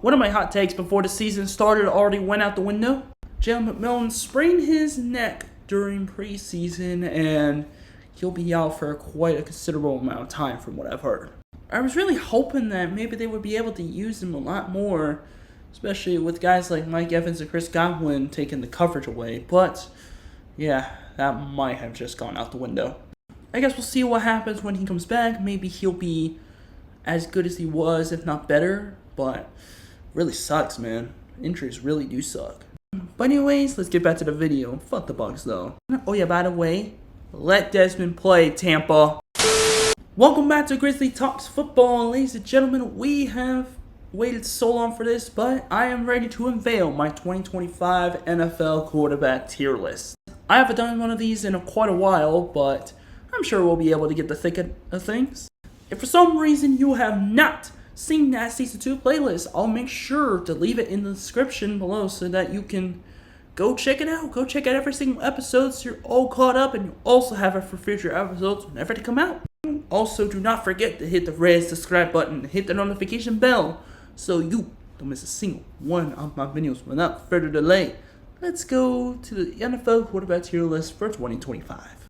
One of my hot takes before the season started already went out the window. Jalen McMillan sprained his neck during preseason, and he'll be out for quite a considerable amount of time from what I've heard. I was really hoping that maybe they would be able to use him a lot more, especially with guys like Mike Evans and Chris Godwin taking the coverage away, but yeah, that might have just gone out the window. I guess we'll see what happens when he comes back. Maybe he'll be as good as he was, if not better, but really sucks, man. Injuries really do suck. But anyways, let's get back to the video. Fuck the Bucs, though. Oh yeah, by the way, let Desmond play, Tampa. Welcome back to Grizzly Talks Football. Ladies and gentlemen, we have waited so long for this, but I am ready to unveil my 2025 NFL quarterback tier list. I haven't done one of these in quite a while, but I'm sure we'll be able to get the thick of things. If for some reason you have not seen that Season 2 playlist, I'll make sure to leave it in the description below so that you can go check it out. Go check out every single episode so you're all caught up, and you also have it for future episodes whenever they come out. Also, do not forget to hit the red subscribe button and hit the notification bell so you don't miss a single one of my videos. Without further delay, let's go to the NFL quarterback tier list for 2025.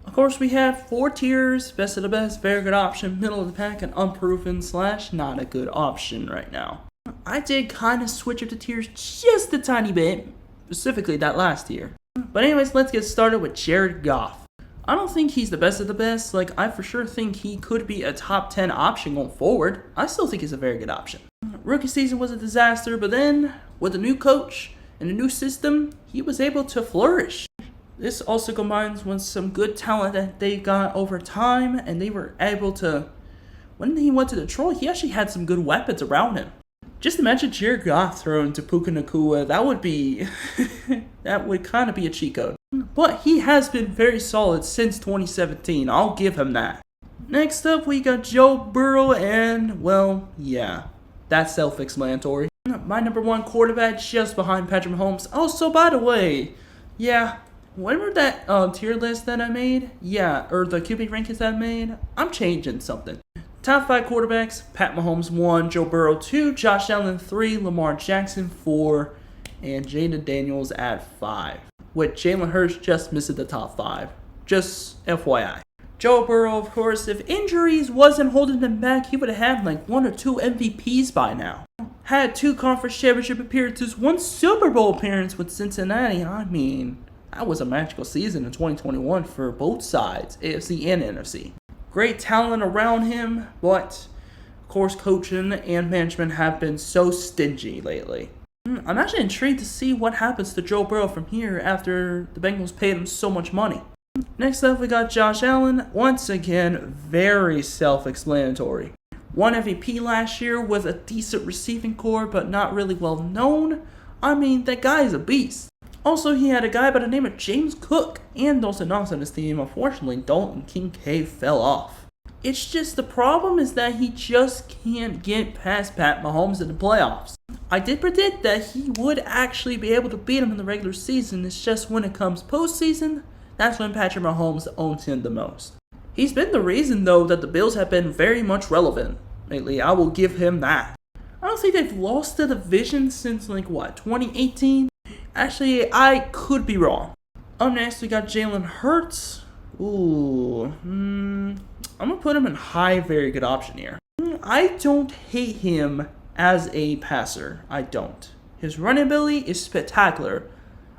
Of course, we have 4 tiers: best of the best, very good option, middle of the pack, and unproven / not a good option right now. I did kind of switch up the tiers just a tiny bit, specifically that last tier. But anyways, let's get started with Jared Goff. I don't think he's the best of the best. I for sure think he could be a top 10 option going forward. I still think he's a very good option. Rookie season was a disaster, but then with a new coach and a new system, he was able to flourish. This also combines with some good talent that they got over time, and they were able to, when he went to Detroit, he actually had some good weapons around him. Just imagine Jared Goff thrown to Puka Nacua. That would be, that would kind of be a cheat code. But he has been very solid since 2017. I'll give him that. Next up, we got Joe Burrow, and, well, yeah, that's self-explanatory. My number 1 quarterback just behind Patrick Mahomes. Also, by the way, yeah, remember that tier list that I made? Yeah, or the QB rankings that I made? I'm changing something. Top 5 quarterbacks: Pat Mahomes 1, Joe Burrow 2, Josh Allen 3, Lamar Jackson 4, and Jaden Daniels at 5. With Jalen Hurts just missing the top 5. Just FYI. Joe Burrow, of course, if injuries wasn't holding him back, he would have had 1 or 2 MVPs by now. Had 2 conference championship appearances, 1 Super Bowl appearance with Cincinnati. I mean, that was a magical season in 2021 for both sides, AFC and NFC. Great talent around him, but of course coaching and management have been so stingy lately. I'm actually intrigued to see what happens to Joe Burrow from here after the Bengals paid him so much money. Next up, we got Josh Allen. Once again, very self-explanatory. 1 MVP last year with a decent receiving core, but not really well known. I mean, that guy is a beast. Also, he had a guy by the name of James Cook and Dawson Knox on his team. Unfortunately, Dalton Kincaid fell off. It's just the problem is that he just can't get past Pat Mahomes in the playoffs. I did predict that he would actually be able to beat him in the regular season. It's just when it comes postseason, that's when Patrick Mahomes owns him the most. He's been the reason, though, that the Bills have been very much relevant lately. I will give him that. I don't think they've lost the division since, 2018? Actually, I could be wrong. Up next, we got Jalen Hurts. I'm going to put him in high, very good option here. I don't hate him as a passer. I don't. His running ability is spectacular.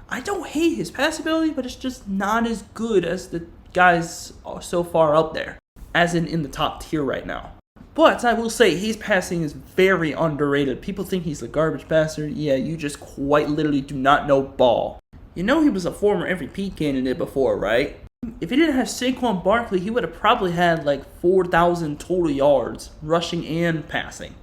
I don't hate his pass ability, but it's just not as good as the guys so far up there, as in the top tier right now. But I will say his passing is very underrated. People think he's a garbage passer. Yeah, you just quite literally do not know ball. You know he was a former MVP candidate before, right? If he didn't have Saquon Barkley, he would have probably had 4,000 total yards, rushing and passing.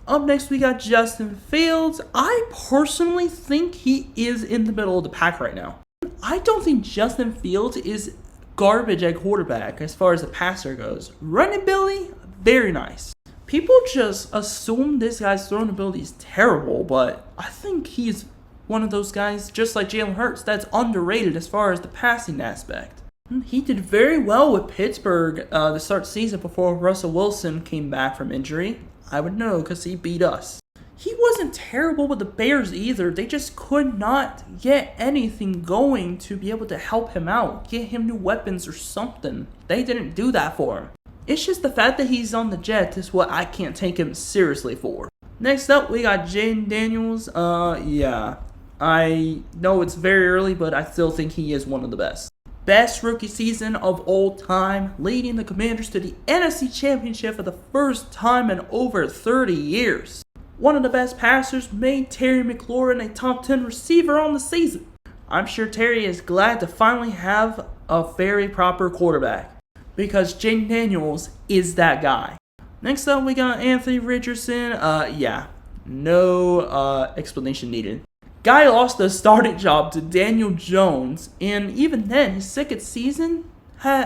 Up next, we got Justin Fields. I personally think he is in the middle of the pack right now. I don't think Justin Fields is garbage at quarterback as far as the passer goes. Running ability, very nice. People just assume this guy's throwing ability is terrible, but I think he's one of those guys, just like Jalen Hurts, that's underrated as far as the passing aspect. He did very well with Pittsburgh to start the season before Russell Wilson came back from injury. I would know because he beat us. he wasn't terrible with the Bears either. They just could not get anything going to be able to help him out, get him new weapons or something. They didn't do that for him. It's just the fact that he's on the Jets is what I can't take him seriously for. Next up, we got Jaden Daniels. Yeah. I know it's very early, but I still think he is one of the best. Best rookie season of all time, leading the Commanders to the NFC Championship for the first time in over 30 years. One of the best passers, made Terry McLaurin a top 10 receiver on the season. I'm sure Terry is glad to finally have a very proper quarterback, because Jaden Daniels is that guy. Next up, we got Anthony Richardson. Yeah, no explanation needed. Guy lost the starting job to Daniel Jones, and even then, his second season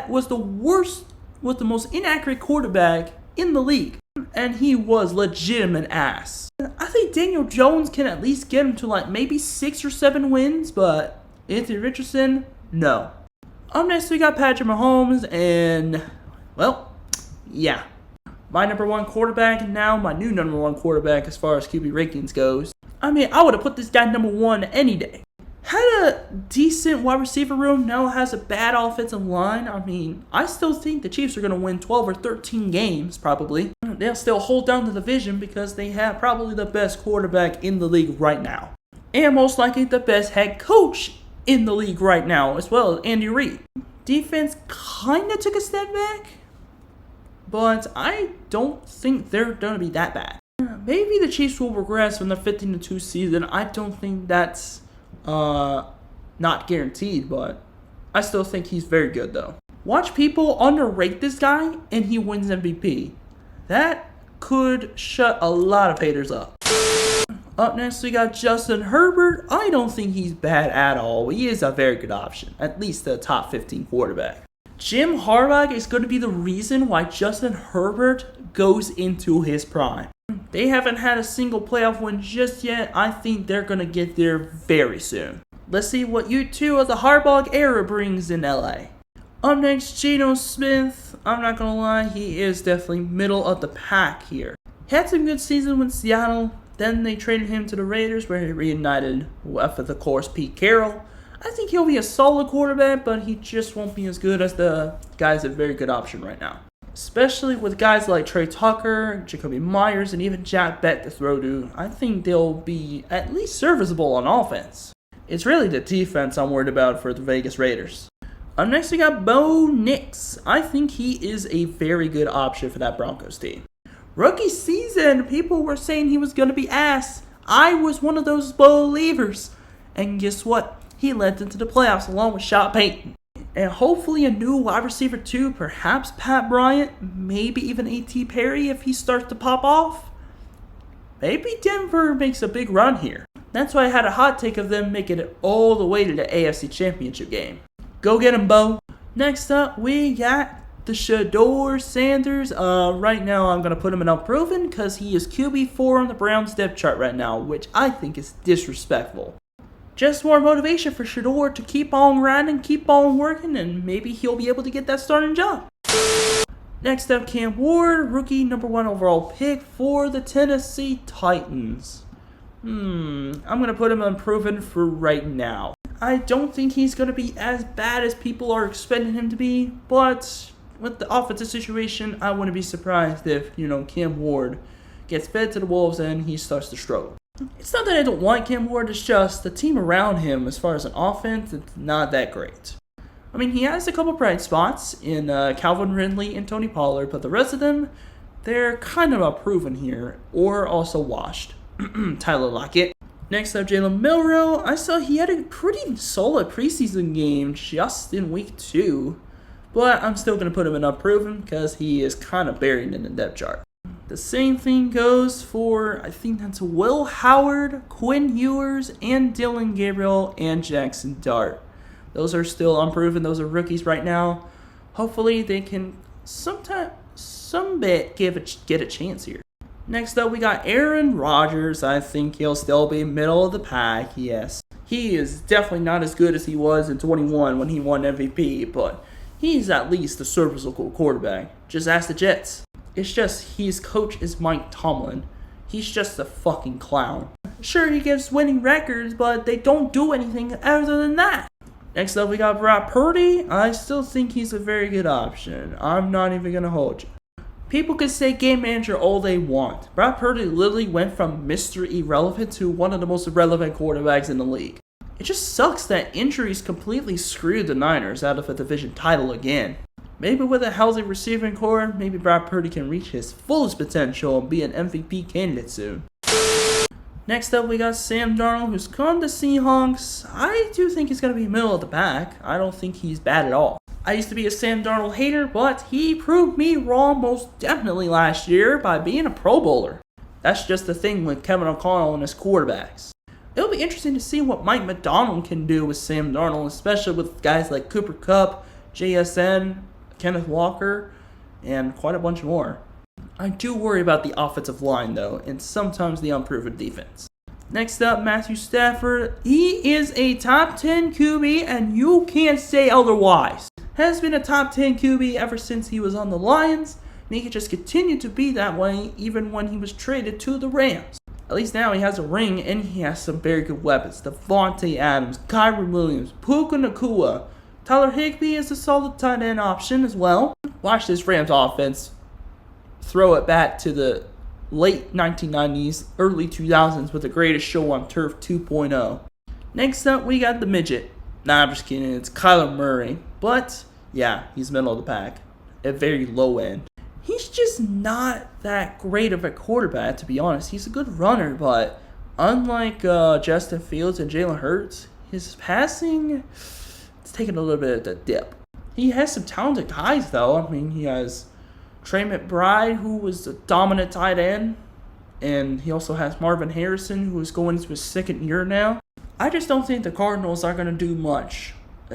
was the most inaccurate quarterback in the league, and he was legitimate ass. I think Daniel Jones can at least get him to like maybe 6 or 7 wins, but Anthony Richardson, no. Up next, we got Patrick Mahomes, and well, yeah. My number one quarterback, now my new number one quarterback as far as QB rankings goes. I mean, I would have put this guy number one any day. Had a decent wide receiver room, now has a bad offensive line. I mean, I still think the Chiefs are going to win 12 or 13 games, probably. They'll still hold down the division because they have probably the best quarterback in the league right now. And most likely the best head coach in the league right now, as well as Andy Reid. Defense kind of took a step back, but I don't think they're going to be that bad. Maybe the Chiefs will regress from their 15-2 season. I don't think that's not guaranteed, but I still think he's very good, though. Watch people underrate this guy, and he wins MVP. That could shut a lot of haters up. Up next, we got Justin Herbert. I don't think he's bad at all. He is a very good option, at least a top 15 quarterback. Jim Harbaugh is going to be the reason why Justin Herbert goes into his prime. They haven't had a single playoff win just yet. I think they're going to get there very soon. Let's see what year 2 of the Harbaugh era brings in LA. Up next, Geno Smith. I'm not going to lie, he is definitely middle of the pack here. He had some good seasons with Seattle. Then they traded him to the Raiders, where he reunited with, of course, Pete Carroll. I think he'll be a solid quarterback, but he just won't be as good as the guys a very good option right now. Especially with guys like Trey Tucker, Jacoby Myers, and even Jack Beck to throw to. I think they'll be at least serviceable on offense. It's really the defense I'm worried about for the Vegas Raiders. Up next, we got Bo Nix. I think he is a very good option for that Broncos team. Rookie season, people were saying he was going to be ass. I was one of those believers. And guess what? He led them to the playoffs along with Sean Payton. And hopefully a new wide receiver too, perhaps Pat Bryant, maybe even A.T. Perry if he starts to pop off. Maybe Denver makes a big run here. That's why I had a hot take of them making it all the way to the AFC Championship game. Go get him, Bo. Next up, we got the Shador Sanders. Right now I'm going to put him in unproven because he is QB4 on the Browns depth chart right now, which I think is disrespectful. Just more motivation for Shador to keep on grinding, keep on working, and maybe he'll be able to get that starting job. Next up, Cam Ward, rookie number 1 overall pick for the Tennessee Titans. I'm going to put him unproven for right now. I don't think he's going to be as bad as people are expecting him to be, but with the offensive situation, I wouldn't be surprised if, Cam Ward gets fed to the Wolves and he starts to struggle. It's not that I don't want Cam Ward, it's just the team around him, as far as an offense, it's not that great. I mean, he has a couple bright spots in Calvin Ridley and Tony Pollard, but the rest of them, they're kind of unproven here, or also washed. Tyler Lockett. Next up, Jalen Milroe. I saw he had a pretty solid preseason game just in week 2, but I'm still going to put him in unproven because he is kind of buried in the depth chart. The same thing goes for, I think that's Will Howard, Quinn Ewers, and Dylan Gabriel, and Jackson Dart. Those are still unproven. Those are rookies right now. Hopefully they can some bit get a chance here. Next up, we got Aaron Rodgers. I think he'll still be middle of the pack, yes. He is definitely not as good as he was in 21 when he won MVP, but he's at least a serviceable quarterback. Just ask the Jets. It's just his coach is Mike Tomlin, He's just a fucking clown. Sure, he gives winning records, but they don't do anything other than that. Next up, we got Brock Purdy. I still think he's a very good option. I'm not even going to hold you. People can say game manager all they want. Brock Purdy literally went from Mr. Irrelevant to one of the most irrelevant quarterbacks in the league. It just sucks that injuries completely screwed the Niners out of a division title again. Maybe with a healthy receiving core, maybe Brock Purdy can reach his fullest potential and be an MVP candidate soon. Next up, we got Sam Darnold, who's gone to Seahawks. I do think he's going to be middle of the pack. I don't think he's bad at all. I used to be a Sam Darnold hater, but he proved me wrong most definitely last year by being a Pro Bowler. That's just the thing with Kevin O'Connell and his quarterbacks. It'll be interesting to see what Mike McDonald can do with Sam Darnold, especially with guys like Cooper Kupp, JSN, Kenneth Walker, and quite a bunch more. I do worry about the offensive line, though, and sometimes the unproven defense. Next up, Matthew Stafford. He is a top 10 QB, and you can't say otherwise. Has been a top 10 QB ever since he was on the Lions, and he could just continue to be that way even when he was traded to the Rams. At least now he has a ring, and he has some very good weapons. Devontae Adams, Kyren Williams, Puka Nacua. Tyler Higbee is a solid tight end option as well. Watch this Rams offense throw it back to the late 1990s, early 2000s with the greatest show on turf 2.0. Next up, we got the midget. Nah, I'm just kidding. It's Kyler Murray. But, yeah, he's middle of the pack. At very low end. He's just not that great of a quarterback, to be honest. He's a good runner, but unlike Justin Fields and Jalen Hurts, his passing, it's taking a little bit of a dip. He has some talented guys, though. I mean, he has Trey McBride, who was a dominant tight end, and he also has Marvin Harrison, who is going into his second year now. I just don't think the Cardinals are going to do much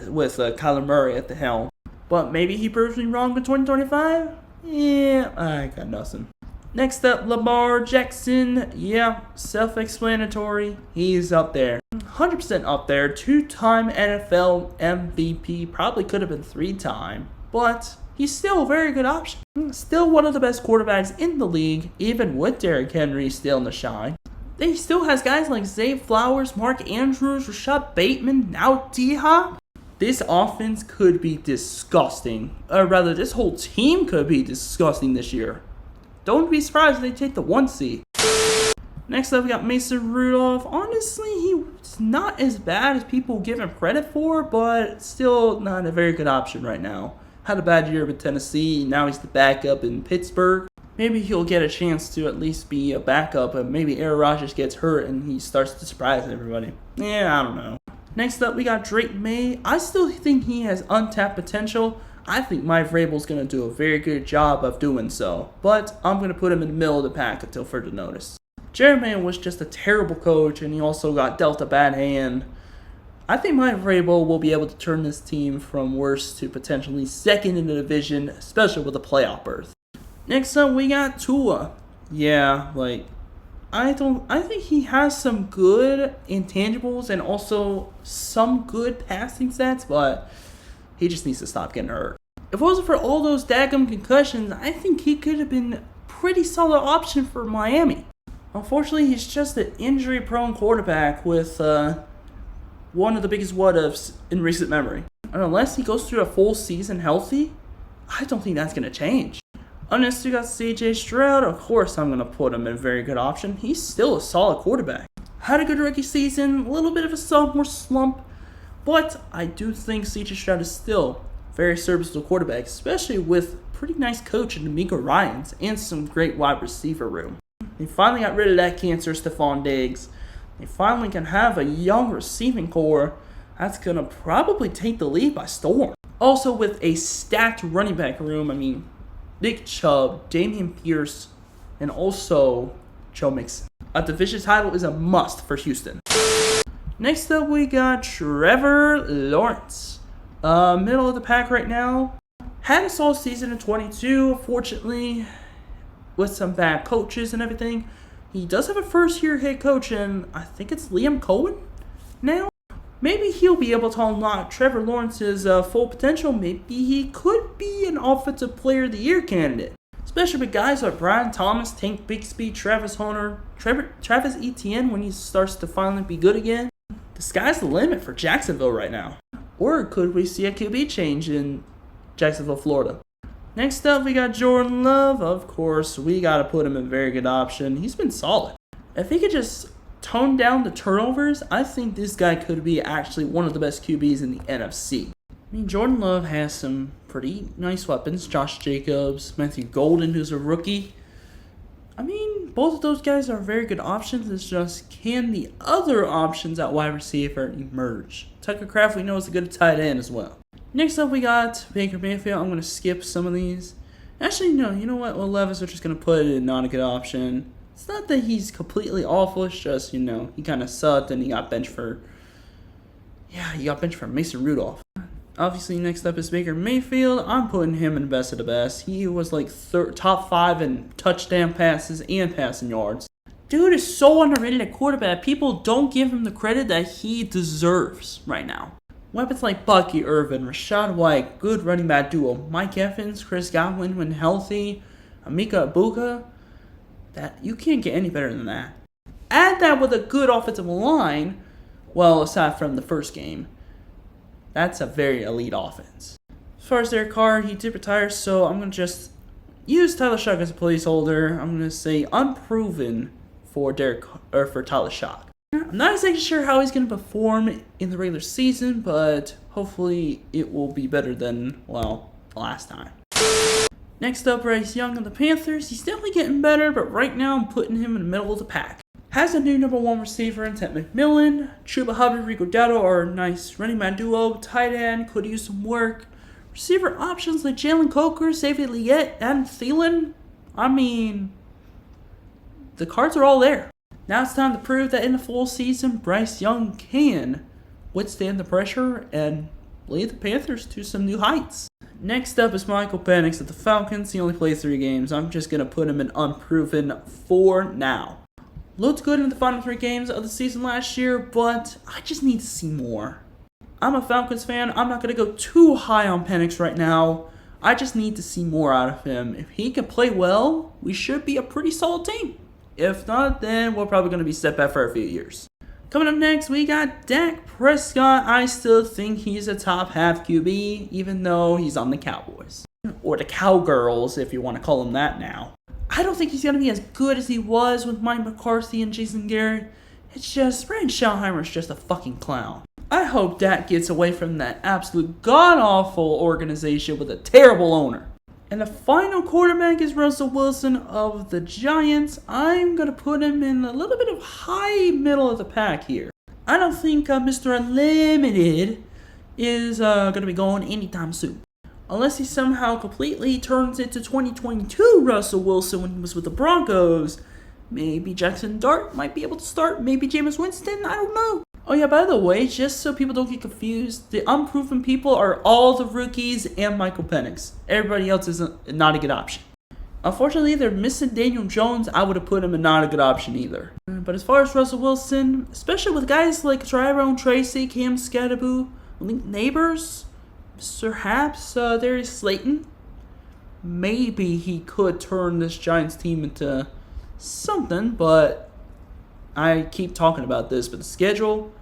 with Kyler Murray at the helm. But maybe he proves me wrong in 2025? Yeah, I got nothing. Next up, Lamar Jackson. Yeah, self-explanatory. He's up there. 100% up there. 2-time NFL MVP. Probably could have been 3-time. But he's still a very good option. Still one of the best quarterbacks in the league, even with Derrick Henry still in the shine. He still has guys like Zay Flowers, Mark Andrews, Rashad Bateman, now D-Hop. This offense could be disgusting. Or rather, this whole team could be disgusting this year. Don't be surprised if they take the 1 seed. Next up, we got Mason Rudolph. Honestly, he's not as bad as people give him credit for, but still not a very good option right now. Had a bad year with Tennessee. Now he's the backup in Pittsburgh. Maybe he'll get a chance to at least be a backup, and maybe Aaron Rodgers gets hurt and he starts to surprise everybody. Yeah, I don't know. Next up, we got Drake May. I still think he has untapped potential. I think Mike Vrabel's going to do a very good job of doing so, but I'm going to put him in the middle of the pack until further notice. Jeremy was just a terrible coach, and he also got dealt a bad hand. I think Mike Vrabel will be able to turn this team from worst to potentially second in the division, especially with a playoff berth. Next up, we got Tua. Yeah, I think he has some good intangibles and also some good passing stats, but he just needs to stop getting hurt. If it wasn't for all those daggum concussions, I think he could have been a pretty solid option for Miami. Unfortunately, he's just an injury-prone quarterback with one of the biggest what-ifs in recent memory. And unless he goes through a full season healthy, I don't think that's going to change. Unless you got CJ Stroud, of course I'm going to put him in a very good option. He's still a solid quarterback. Had a good rookie season, a little bit of a sophomore slump, but I do think CJ Stroud is still a very serviceable quarterback, especially with pretty nice coach in D'Amico Ryans and some great wide receiver room. They finally got rid of that cancer Stephon Diggs. They finally can have a young receiving core that's going to probably take the league by storm. Also with a stacked running back room, Nick Chubb, Dameon Pierce, and also Joe Mixon. A division title is a must for Houston. Next up, we got Trevor Lawrence. Middle of the pack right now. Had a solid season in 22, fortunately, with some bad coaches and everything. He does have a first-year head coach, and I think it's Liam Cohen now. Maybe he'll be able to unlock Trevor Lawrence's full potential. Maybe he could be an offensive player of the year candidate. especially with guys like Brian Thomas, Tank Bixby, Travis Hunter, Travis Etienne when he starts to finally be good again. The sky's the limit for Jacksonville right now. Or could we see a QB change in Jacksonville, Florida? Next up, we got Jordan Love. Of course, we got to put him in a very good option. He's been solid. If he could just tone down the turnovers, I think this guy could be actually one of the best QBs in the NFC. I mean, Jordan Love has some pretty nice weapons. Josh Jacobs, Matthew Golden, who's a rookie. I mean, both of those guys are very good options. It's just, can the other options at wide receiver emerge? Tucker Kraft, we know, is a good tight end as well. Next up, we got Baker Mayfield. I'm going to skip some of these. Actually, no, you know what? Well, Levis, we're just going to put it in not a good option. It's not that he's completely awful. It's just, he kind of sucked and he got benched for Mason Rudolph. Obviously, next up is Baker Mayfield. I'm putting him in best of the best. He was like top 5 in touchdown passes and passing yards. Dude is so underrated at quarterback. People don't give him the credit that he deserves right now. Weapons like Bucky Irvin, Rashad White, good running back duo. Mike Evans, Chris Godwin when healthy, Amika Ibuka. That you can't get any better than that. Add that with a good offensive line, well, aside from the first game, that's a very elite offense. As far as Derek Carr, he did retire, so I'm going to just use Tyler Shock as a placeholder. I'm going to say unproven for Tyler Shock. I'm not exactly sure how he's going to perform in the regular season, but hopefully it will be better than, last time. Next up, Bryce Young of the Panthers. He's definitely getting better, but right now I'm putting him in the middle of the pack. Has a new number 1 receiver in Ted McMillan. Chuba Hubbard, Rico Dowdle are a nice running back duo. Tight end could use some work. Receiver options like Jalen Coker, Xavier Liet, and Thielen. I mean, the cards are all there. Now it's time to prove that in the full season, Bryce Young can withstand the pressure and lead the Panthers to some new heights. Next up is Michael Penix of the Falcons. He only played 3 games. I'm just going to put him in unproven for now. Looked good in the final 3 games of the season last year, but I just need to see more. I'm a Falcons fan. I'm not going to go too high on Penix right now. I just need to see more out of him. If he can play well, we should be a pretty solid team. If not, then we're probably going to be set back for a few years. Coming up next, we got Dak Prescott. I still think he's a top half QB, even though he's on the Cowboys. Or the Cowgirls, if you want to call them that now. I don't think he's going to be as good as he was with Mike McCarthy and Jason Garrett. It's just, Brandon Schottenheimer is just a fucking clown. I hope Dak gets away from that absolute god-awful organization with a terrible owner. And the final quarterback is Russell Wilson of the Giants. I'm going to put him in a little bit of high middle of the pack here. I don't think Mr. Unlimited is going to be going anytime soon. Unless he somehow completely turns into 2022 Russell Wilson when he was with the Broncos. Maybe Jackson Dart might be able to start. Maybe Jameis Winston. I don't know. Oh yeah, by the way, just so people don't get confused, the unproven people are all the rookies and Michael Penix. Everybody else is not a good option. Unfortunately, they're missing Daniel Jones. I would have put him in not a good option either. But as far as Russell Wilson, especially with guys like Tyrone Tracy, Cam Scatteraboo, Link Neighbors, perhaps Darius Slayton, maybe he could turn this Giants team into something, but I keep talking about this, but the schedule,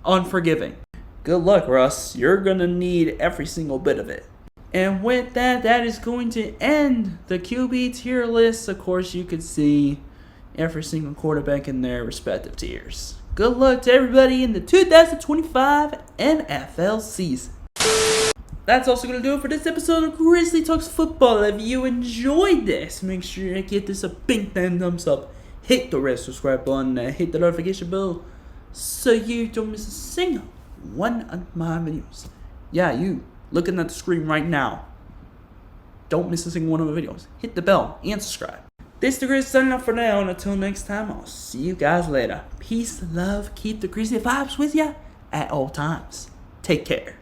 unforgiving. Good luck, Russ. You're going to need every single bit of it. And with that, that is going to end the QB tier list. Of course, you can see every single quarterback in their respective tiers. Good luck to everybody in the 2025 NFL season. That's also going to do it for this episode of Grizzly Talks Football. If you enjoyed this, make sure you give this a big thumbs up. Hit the red subscribe button and hit the notification bell so you don't miss a single one of my videos. Yeah, you looking at the screen right now. Don't miss a single one of my videos. Hit the bell and subscribe. This is the Grizzly signing off for now, and until next time, I'll see you guys later. Peace, love, keep the Grizzly vibes with ya at all times. Take care.